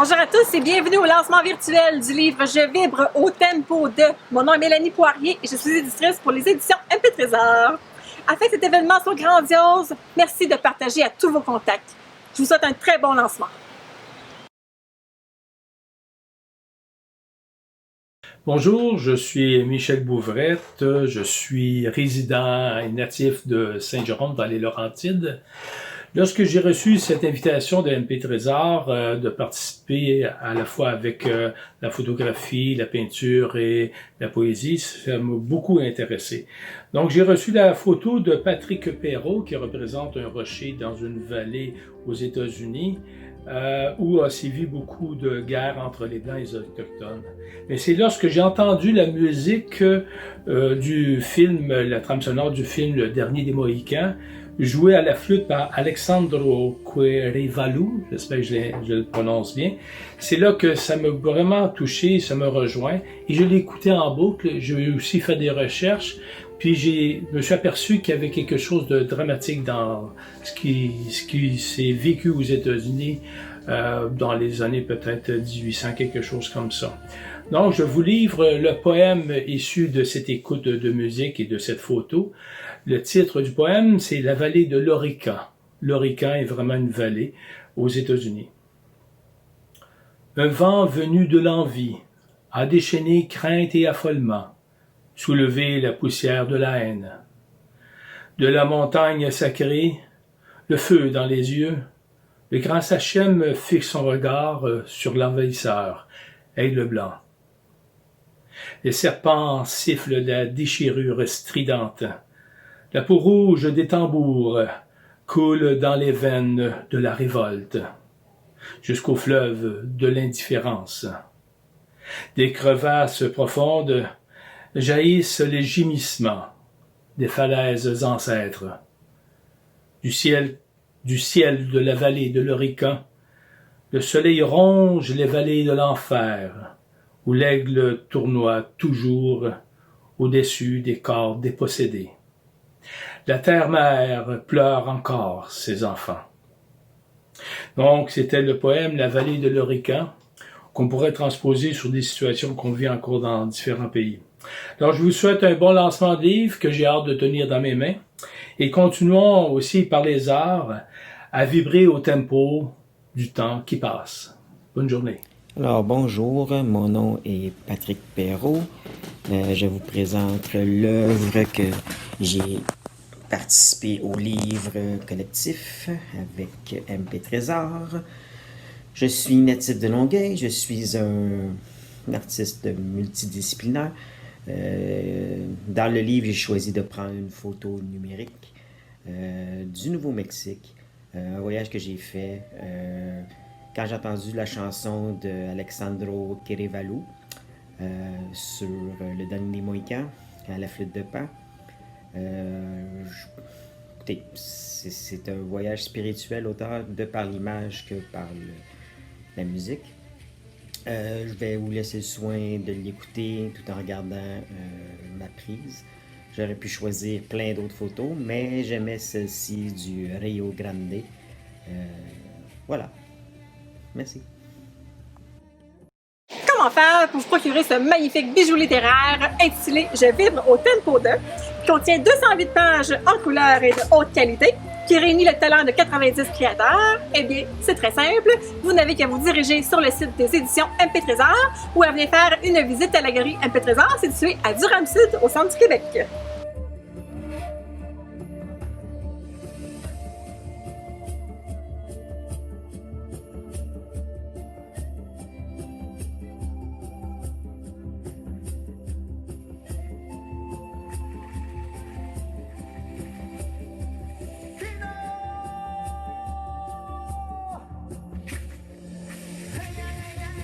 Bonjour à tous et bienvenue au lancement virtuel du livre Je vibre au tempo de. Mon nom est Mélanie Poirier et je suis éditrice pour les éditions MP Trésor. Afin que cet événement soit grandiose, merci de partager à tous vos contacts. Je vous souhaite un très bon lancement. Bonjour, je suis Michel Bouvrette, je suis résident et natif de Saint-Jérôme dans les Laurentides. Lorsque j'ai reçu cette invitation de MP Trésor de participer à la fois avec la photographie, la peinture et la poésie, ça m'a beaucoup intéressé. Donc j'ai reçu la photo de Patrick Perrault qui représente un rocher dans une vallée aux États-Unis où a sévi beaucoup de guerres entre les Blancs et les Autochtones. Mais c'est lorsque j'ai entendu la musique du film, la trame sonore du film Le Dernier des Mohicans, joué à la flûte par Alexandro Querivalou, j'espère que je le prononce bien. C'est là que ça m'a vraiment touché, ça m'a rejoint, et je l'ai écouté en boucle. J'ai aussi fait des recherches, puis je me suis aperçu qu'il y avait quelque chose de dramatique dans ce qui s'est vécu aux États-Unis dans les années peut-être 1800, quelque chose comme ça. Donc, je vous livre le poème issu de cette écoute de musique et de cette photo. Le titre du poème, c'est La vallée de l'Orican. L'Orican est vraiment une vallée aux États-Unis. Un vent venu de l'envie a déchaîné crainte et affolement, soulevé la poussière de la haine. De la montagne sacrée, le feu dans les yeux, le grand Sachem fixe son regard sur l'envahisseur, aigle blanc. Les serpents sifflent de la déchirure stridente. La peau rouge des tambours coule dans les veines de la révolte, jusqu'au fleuve de l'indifférence. Des crevasses profondes jaillissent les gémissements des falaises ancêtres. Du ciel de la vallée de l'Orican, le soleil ronge les vallées de l'enfer, où l'aigle tournoie toujours au-dessus des corps dépossédés. La terre-mère pleure encore ses enfants. Donc, c'était le poème La vallée de l'Orican, qu'on pourrait transposer sur des situations qu'on vit encore dans différents pays. Alors, je vous souhaite un bon lancement de livre que j'ai hâte de tenir dans mes mains. Et continuons aussi par les arts à vibrer au tempo du temps qui passe. Bonne journée. Alors, bonjour, mon nom est Patrick Perrault. Je vous présente l'œuvre que j'ai participé au livre collectif avec MP Trésor. Je suis natif de Longueuil, je suis un artiste multidisciplinaire. Dans le livre, j'ai choisi de prendre une photo numérique du Nouveau-Mexique, un voyage que j'ai fait quand j'ai entendu la chanson de Alexandro Querivalou sur Le Dernier des Mohicans à la flûte de Pan. Écoutez, c'est un voyage spirituel autant de par l'image que par la musique. Je vais vous laisser le soin de l'écouter tout en regardant ma prise. J'aurais pu choisir plein d'autres photos, mais j'aimais celle-ci du Rio Grande. Voilà. Merci. Comment faire pour vous procurer ce magnifique bijou littéraire intitulé Je vibre au tempo de, qui contient 208 pages en couleur et de haute qualité, qui réunit le talent de 90 créateurs? Eh bien, c'est très simple. Vous n'avez qu'à vous diriger sur le site des éditions MP Trésor ou à venir faire une visite à la galerie MP Trésor située à Durham-Sud, au centre du Québec.